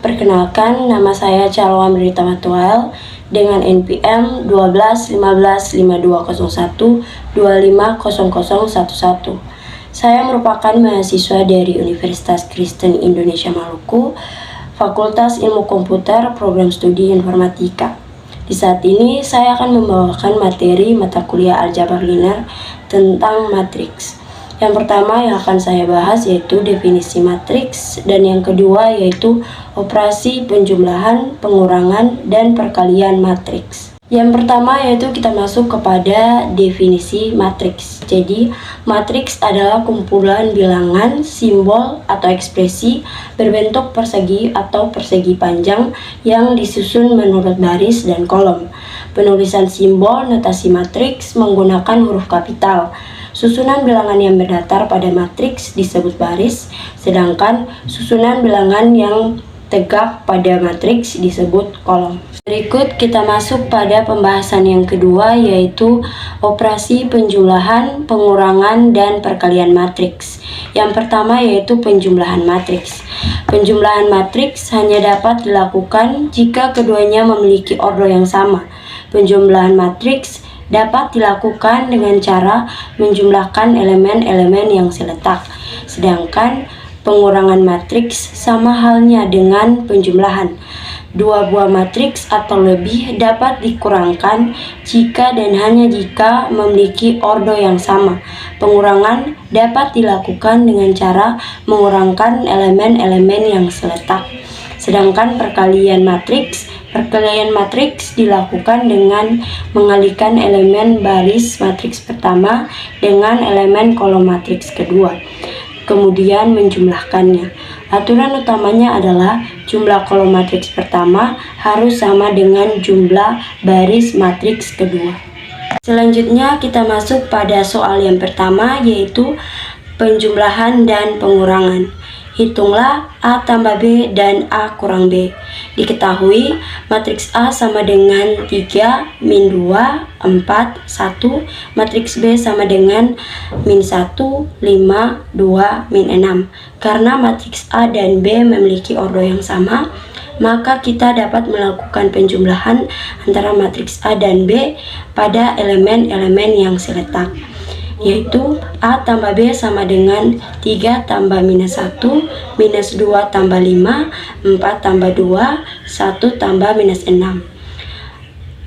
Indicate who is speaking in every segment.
Speaker 1: Perkenalkan, nama saya Calwa Amrita Matuel dengan NPM 12155201250011. Saya merupakan mahasiswa dari Universitas Kristen Indonesia Maluku, Fakultas Ilmu Komputer, Program Studi Informatika. Di saat ini, saya akan membawakan materi mata kuliah aljabar linear tentang matriks. Yang pertama yang akan saya bahas yaitu definisi matriks, dan yang kedua yaitu operasi penjumlahan, pengurangan, dan perkalian matriks. Yang pertama yaitu kita masuk kepada definisi matriks. Jadi, matriks adalah kumpulan bilangan, simbol, atau ekspresi berbentuk persegi atau persegi panjang yang disusun menurut baris dan kolom. Penulisan simbol notasi matriks menggunakan huruf kapital. Susunan bilangan yang berdatar pada matriks disebut baris, sedangkan susunan bilangan yang tegak pada matriks disebut kolom. Berikut kita masuk pada pembahasan yang kedua, yaitu operasi penjumlahan, pengurangan, dan perkalian matriks. Yang pertama yaitu penjumlahan matriks. Penjumlahan matriks hanya dapat dilakukan jika keduanya memiliki ordo yang sama. Penjumlahan matriks dapat dilakukan dengan cara menjumlahkan elemen-elemen yang seletak. Sedangkan pengurangan matriks sama halnya dengan penjumlahan. Dua buah matriks atau lebih dapat dikurangkan jika dan hanya jika memiliki ordo yang sama. Pengurangan dapat dilakukan dengan cara mengurangkan elemen-elemen yang seletak. Sedangkan perkalian matriks dilakukan dengan mengalihkan elemen baris matriks pertama dengan elemen kolom matriks kedua, kemudian menjumlahkannya. Aturan utamanya adalah jumlah kolom matriks pertama harus sama dengan jumlah baris matriks kedua. Selanjutnya kita masuk pada soal yang pertama, yaitu penjumlahan dan pengurangan. Hitunglah A tambah B dan A kurang B. Diketahui matriks A sama dengan 3, min 2, 4, 1. Matriks B sama dengan min 1, 5, 2, min 6. Karena matriks A dan B memiliki ordo yang sama, maka kita dapat melakukan penjumlahan antara matriks A dan B pada elemen-elemen yang seletak, yaitu A tambah B sama dengan 3 tambah minus 1, minus 2 tambah 5, 4 tambah 2, 1 tambah minus 6.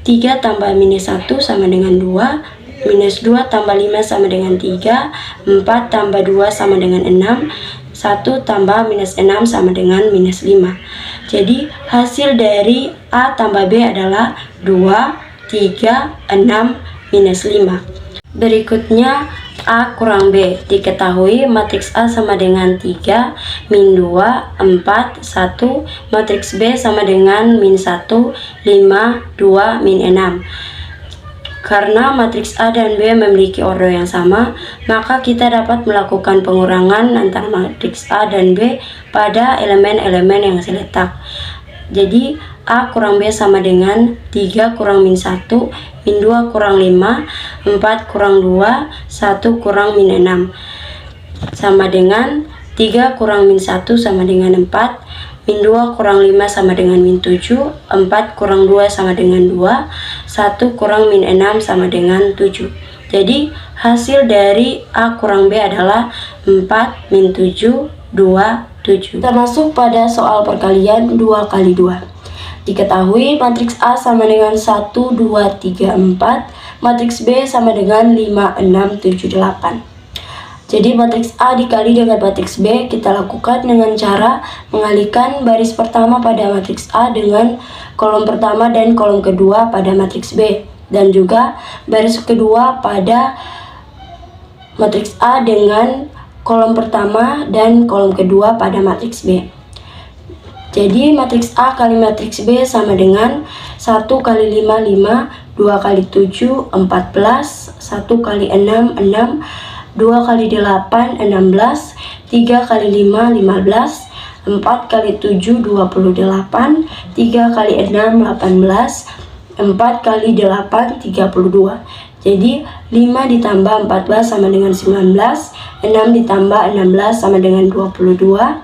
Speaker 1: 3 tambah minus 1 sama dengan 2, minus 2 tambah 5 sama dengan 3, 4 tambah 2 sama dengan 6, 1 tambah minus 6 sama dengan minus 5. Jadi hasil dari A tambah B adalah 2, 3, 6, minus 5. Berikutnya A kurang B. Diketahui matriks A sama dengan 3, min 2, 4, 1. Matriks B sama dengan min 1, 5, 2, min 6. Karena matriks A dan B memiliki ordo yang sama, maka kita dapat melakukan pengurangan antara matriks A dan B pada elemen-elemen yang seletak. Jadi A kurang B sama dengan 3 kurang min 1, min 2 kurang 5, 4 kurang 2, 1 kurang min 6. Sama dengan 3 kurang min 1 sama dengan 4, min 2 kurang 5 sama dengan min 7, 4 kurang 2 sama dengan 2, 1 kurang min 6 sama dengan 7. Jadi hasil dari A kurang B adalah 4, min 7, 2, 7. Kita masuk pada soal perkalian 2 kali 2. Diketahui matriks A sama dengan 1, 2, 3, 4. Matriks B sama dengan 5, 6, 7, 8. Jadi matriks A dikali dengan matriks B kita lakukan dengan cara mengalihkan baris pertama pada matriks A dengan kolom pertama dan kolom kedua pada matriks B, dan juga baris kedua pada matriks A dengan kolom pertama dan kolom kedua pada matriks B. Jadi matriks A kali matriks B sama dengan 1 kali 5, 5, 2 kali 7, 14, 1 kali 6, 6, 2 kali 8, 16, 3 kali 5, 15, 4 kali 7, 28, 3 kali 6, 18, 4 kali 8, 32. Jadi 5 ditambah 14 sama dengan 19, 6 ditambah 16 sama dengan 22,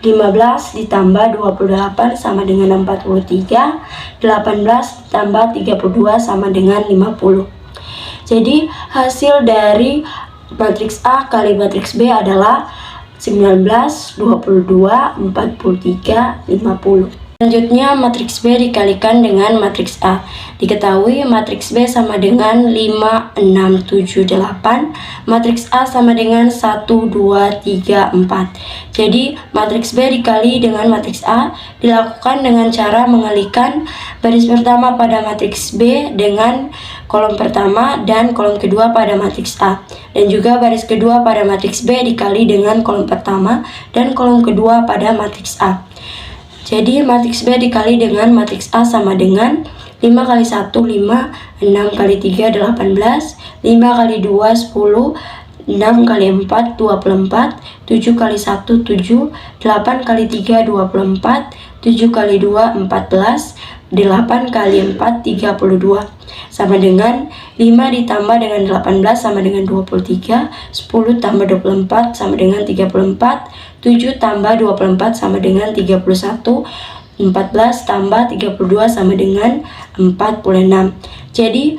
Speaker 1: 15 ditambah 28 sama dengan 43, 18 ditambah 32 sama dengan 50. Jadi hasil dari matriks A kali matriks B adalah 19, 22, 43, 50. Selanjutnya matriks B dikalikan dengan matriks A. Diketahui matriks B sama dengan 5, 6, 7, 8. Matriks A sama dengan 1, 2, 3, 4. Jadi matriks B dikali dengan matriks A dilakukan dengan cara mengalihkan baris pertama pada matriks B dengan kolom pertama dan kolom kedua pada matriks A. Dan juga baris kedua pada matriks B dikali dengan kolom pertama dan kolom kedua pada matriks A. Jadi matriks B dikali dengan matriks A sama dengan 5 kali 1, 5, 6 kali 3, 18, 5 kali 2, 10, 6 kali 4, 24, 7 kali 1, 7, 8 kali 3, 24, 7 kali 2, 14, 8 kali 4, 32. Sama dengan 5 ditambah dengan 18 sama dengan 23, 10 tambah 24 sama dengan 34, 7 tambah 24 sama dengan 31, 14 tambah 32 sama dengan 46. Jadi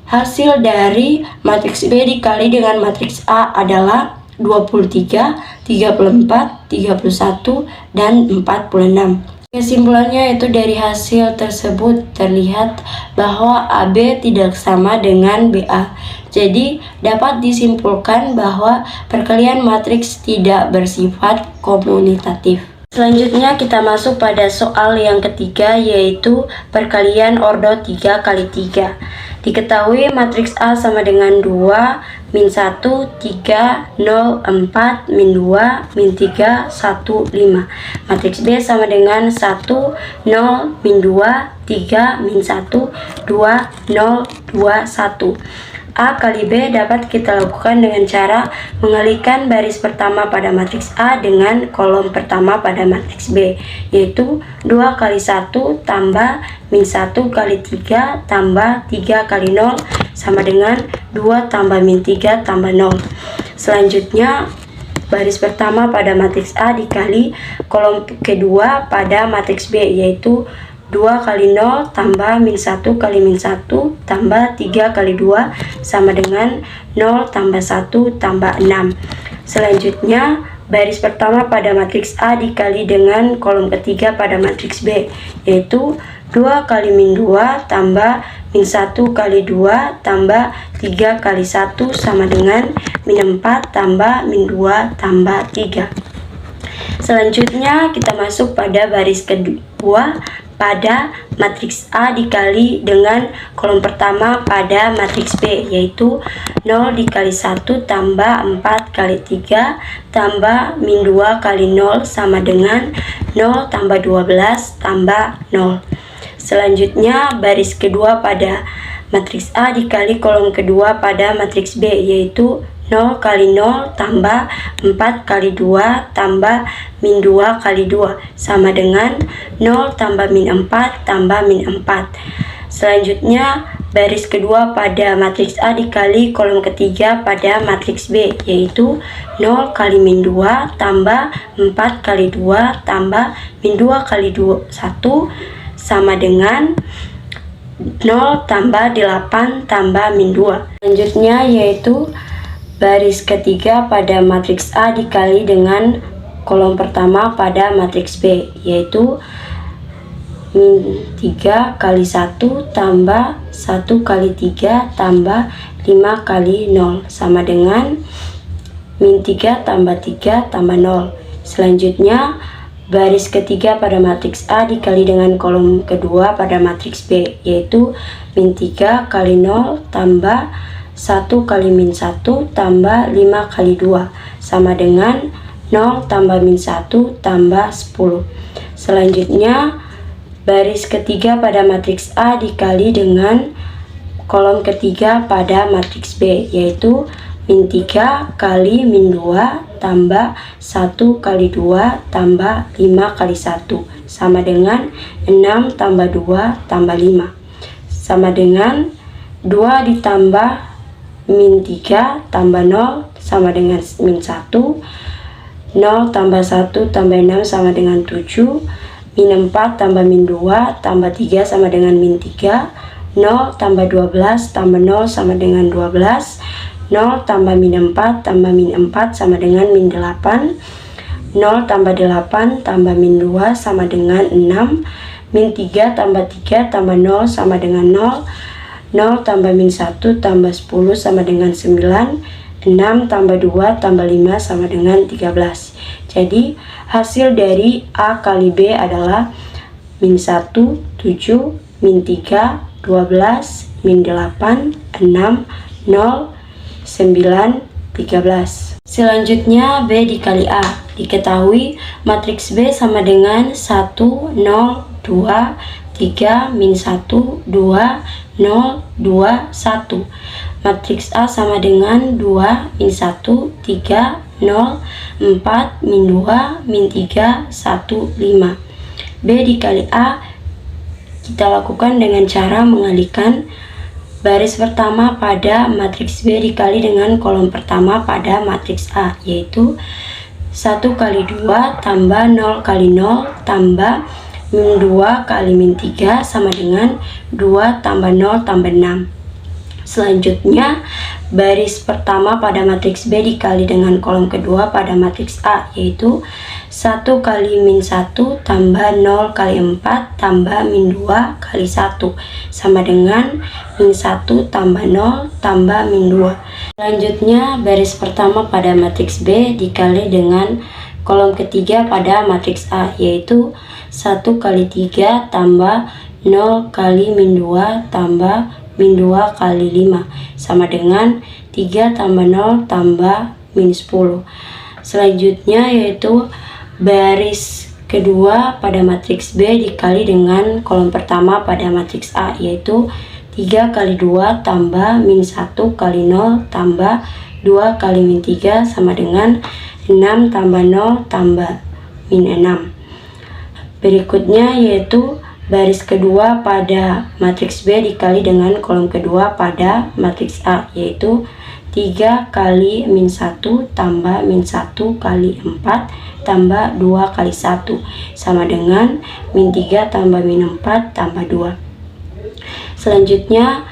Speaker 1: hasil dari matriks B dikali dengan matriks A adalah 23, 34, 31, dan 46. Kesimpulannya itu dari hasil tersebut terlihat bahwa AB tidak sama dengan BA. Jadi dapat disimpulkan bahwa perkalian matriks tidak bersifat komutatif. Selanjutnya kita masuk pada soal yang ketiga, yaitu perkalian ordo 3 kali 3. Diketahui matriks A sama dengan 2, min 1, 3, 0, 4, min 2, min 3, 1, 5. Matriks B sama dengan 1, 0, min 2, 3, min 1, 2, 0, 2, 1. A kali B dapat kita lakukan dengan cara mengalihkan baris pertama pada matriks A dengan kolom pertama pada matriks B, yaitu 2 kali 1 tambah min 1 kali 3 tambah 3 kali 0 sama dengan 2 tambah min 3 tambah 0. Selanjutnya baris pertama pada matriks A dikali kolom kedua pada matriks B, yaitu 2 kali 0 tambah min 1 kali min 1 tambah 3 kali 2 sama dengan 0 tambah 1 tambah 6. Selanjutnya baris pertama pada matriks A dikali dengan kolom ketiga pada matriks B, yaitu 2 kali min 2 tambah min 1 kali 2 tambah 3 kali 1 sama dengan min 4 tambah min 2 tambah 3. Selanjutnya kita masuk pada baris kedua pada matriks A dikali dengan kolom pertama pada matriks B, yaitu 0 dikali 1 tambah 4 kali 3 tambah min 2 kali 0 sama dengan 0 tambah 12 tambah 0. Selanjutnya baris kedua pada matriks A dikali kolom kedua pada matriks B, yaitu 0 kali 0 tambah 4 kali 2 tambah min 2 kali 2 sama dengan 0 tambah min 4 tambah min 4. Selanjutnya baris kedua pada matriks A dikali kolom ketiga pada matriks B, yaitu 0 kali min 2 tambah 4 kali 2 tambah min 2 kali 1 sama dengan 0 tambah 8 tambah min 2. Selanjutnya yaitu baris ketiga pada matriks A dikali dengan kolom pertama pada matriks B, yaitu min 3 kali 1 tambah 1 kali 3 tambah 5 kali 0 sama dengan min 3 tambah 3 tambah 0. Selanjutnya baris ketiga pada matriks A dikali dengan kolom kedua pada matriks B, yaitu min 3 kali 0 tambah 1 kali min 1 tambah 5 kali 2 sama dengan 0 tambah min 1 tambah 10. Selanjutnya baris ketiga pada matriks A dikali dengan kolom ketiga pada matriks B, yaitu min 3 kali min 2 tambah 1 kali 2 tambah 5 kali 1 sama dengan 6 tambah 2 tambah 5 sama dengan 2 ditambah min 3 tambah 0 sama dengan min 1 0 tambah 1 tambah 6 sama dengan 7, min 4 tambah min 2 tambah 3 sama dengan min 3, 0 tambah 12 tambah 0 sama dengan 12, 0 tambah min 4 tambah min 4 sama dengan min 8, 0 tambah 8 tambah min 2 sama dengan 6, min 3 tambah 3 tambah 0 sama dengan 0, 0 tambah min 1 tambah 10 sama dengan 9, 6 tambah 2 tambah 5 sama dengan 13. Jadi hasil dari A kali B adalah min 1, 7, min 3, 12, min 8, 6, 0, 9, 13. Selanjutnya B dikali A. Diketahui matriks B sama dengan 1, 0, 2, 3, min 1, 2, 0, 2, 1. Matriks A sama dengan 2, min 1, 3, 0, 4, min 2, min 3, 1, 5. B dikali A kita lakukan dengan cara mengalihkan baris pertama pada matriks B dikali dengan kolom pertama pada matriks A, yaitu 1 kali 2 tambah 0 kali 0 tambah min 2 kali min 3 sama dengan 2 tambah 0 tambah 6. Selanjutnya, baris pertama pada matriks B dikali dengan kolom kedua pada matriks A, yaitu 1 kali min 1 tambah 0 kali 4 tambah min 2 kali 1 sama dengan min 1 tambah 0 tambah min 2. Selanjutnya, baris pertama pada matriks B dikali dengan kolom ketiga pada matriks A, yaitu 1 kali 3 tambah 0 kali min 2 tambah min 2 kali 5 sama dengan 3 tambah 0 tambah min 10. Selanjutnya yaitu baris kedua pada matriks B dikali dengan kolom pertama pada matriks A, yaitu 3 kali 2 tambah min 1 kali 0 tambah 2 kali min 3 sama dengan 6 tambah 0 tambah min 6. Berikutnya yaitu baris kedua pada matriks B dikali dengan kolom kedua pada matriks A, yaitu 3 kali min 1 tambah min 1 kali 4 tambah 2 kali 1 sama dengan min 3 tambah min 4 tambah 2. Selanjutnya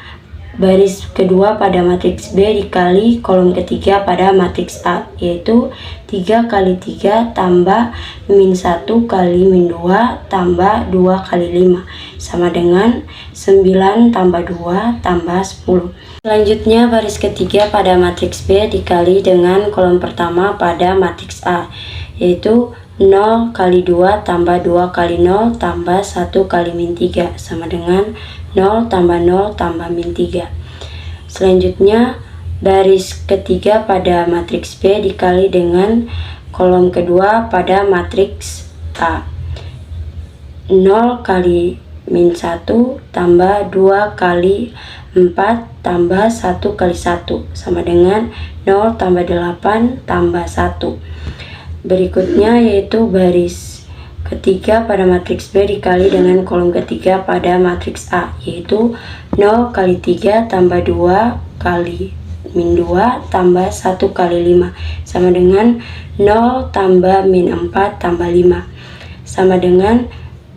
Speaker 1: baris kedua pada matriks B dikali kolom ketiga pada matriks A, yaitu 3 kali 3 tambah min 1 kali min 2 tambah 2 kali 5 sama dengan 9 tambah 2 tambah 10. Selanjutnya baris ketiga pada matriks B dikali dengan kolom pertama pada matriks A, yaitu 0 kali 2 tambah 2 kali 0 tambah 1 kali min 3 sama dengan 0 tambah 0 tambah min 3. Selanjutnya baris ketiga pada matriks B dikali dengan kolom kedua pada matriks A, 0 kali min 1 tambah 2 kali 4 tambah 1 kali 1 sama dengan 0 tambah 8 tambah 1. Berikutnya yaitu baris ketiga pada matriks B dikali dengan kolom ketiga pada matriks A, yaitu 0 kali 3 tambah 2 kali min 2 tambah 1 kali 5 sama dengan 0 tambah min 4 tambah 5 sama dengan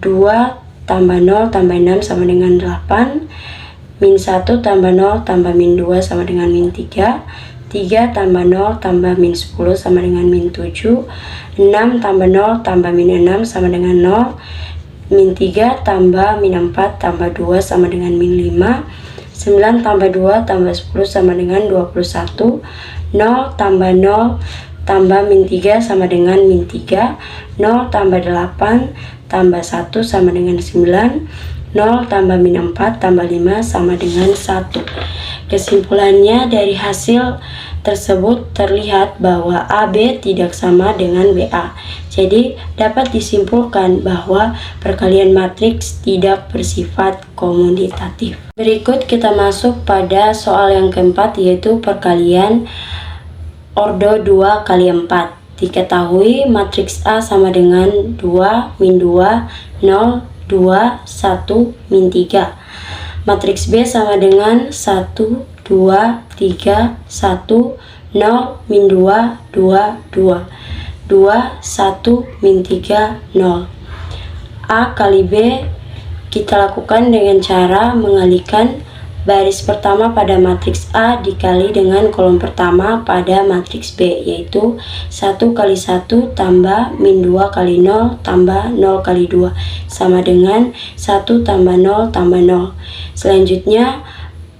Speaker 1: 2 tambah 0 tambah 6 sama dengan 8, min 1 tambah 0 tambah min 2 sama dengan min 3, 3 tambah 0 tambah min 10 sama dengan min 7, 6 tambah 0 tambah min 6 sama dengan 0, min 3 tambah min 4 tambah 2 sama dengan min 5, 9 tambah 2 tambah 10 sama dengan 21, 0 tambah 0 tambah min 3 sama dengan min 3, 0 tambah 8 tambah 1 sama dengan 9, 0 tambah min 4 tambah 5 sama dengan 1. Kesimpulannya, dari hasil tersebut terlihat bahwa AB tidak sama dengan BA. Jadi dapat disimpulkan bahwa perkalian matriks tidak bersifat komutatif. Berikut kita masuk pada soal yang keempat, yaitu perkalian ordo 2 kali 4. Diketahui matriks A sama dengan 2, min 2, 0, 2, 1, min 3. Matriks B sama dengan 1, 2, 3, 1, 0, min 2, 2, 2. 2 2, 1, min 3, 0. A kali B kita lakukan dengan cara mengalihkan baris pertama pada matriks A dikali dengan kolom pertama pada matriks B, yaitu 1 kali 1 tambah min 2 kali 0 tambah 0 kali 2 sama dengan 1 tambah 0 tambah 0. Selanjutnya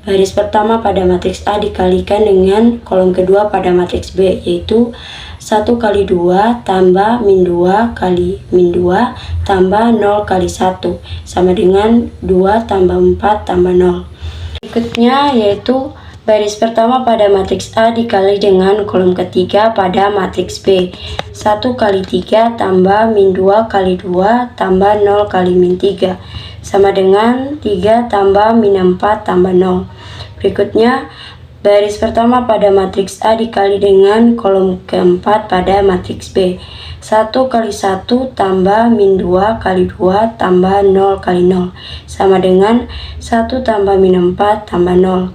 Speaker 1: baris pertama pada matriks A dikalikan dengan kolom kedua pada matriks B, yaitu 1 kali 2 tambah min 2 kali min 2 tambah 0 kali 1 sama dengan 2 tambah 4 tambah 0. Berikutnya yaitu baris pertama pada matriks A dikali dengan kolom ketiga pada matriks B. 1 kali 3 tambah min 2 kali 2 tambah 0 kali min 3 sama dengan 3 tambah min 4 tambah 0. Berikutnya baris pertama pada matriks A dikali dengan kolom keempat pada matriks B. 1 kali 1 tambah min 2 kali 2 tambah 0 kali 0 sama dengan 1 tambah min 4 tambah 0.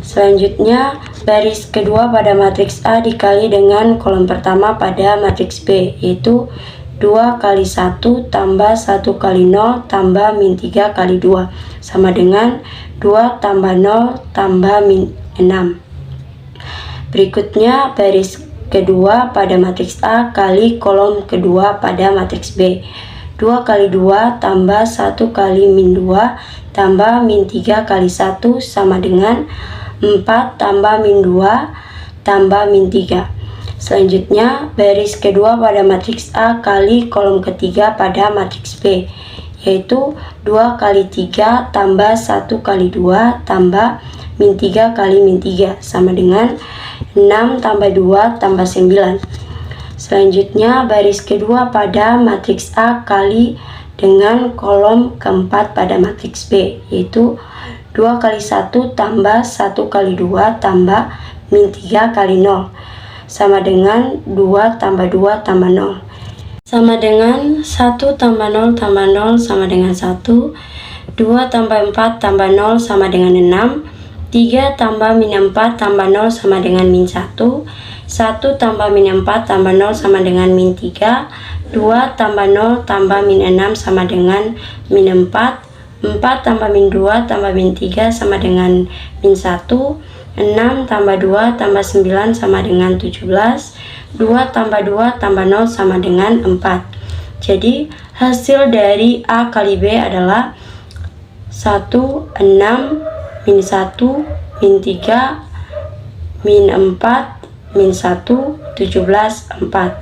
Speaker 1: Selanjutnya baris kedua pada matriks A dikali dengan kolom pertama pada matriks B, yaitu 2 kali 1 tambah 1 kali 0 tambah min 3 kali 2 sama dengan 2 tambah 0 tambah min 6. Berikutnya baris kedua pada matriks A kali kolom kedua pada matriks B. 2 kali 2 tambah 1 kali min 2 tambah min 3 kali 1 sama dengan 4 tambah min 2 tambah min 3. Selanjutnya baris kedua pada matriks A kali kolom ketiga pada matriks B, yaitu 2 kali 3 tambah 1 kali 2 tambah min 3 kali min 3 sama dengan 6 tambah 2 tambah 9. Selanjutnya baris kedua pada matriks A kali dengan kolom keempat pada matriks B, yaitu 2 kali 1 tambah 1 kali 2 tambah min 3 kali 0 sama dengan 2 tambah 2 tambah 0 sama dengan 1 tambah 0 tambah 0 sama dengan 1, 2 tambah 4 tambah 0 sama dengan 6, 3 tambah min 4 tambah 0 sama dengan min 1, 1 tambah min 4 tambah 0 sama dengan min 3, 2 tambah 0 tambah min 6 sama dengan min 4, 4 tambah min 2 tambah min 3 sama dengan min 1, 6 tambah 2 tambah 9 sama dengan 17, 2 tambah 2 tambah 0 sama dengan 4. Jadi hasil dari A kali B adalah 1, 6, min 1, min 3, min 4, min 1, 17, 4.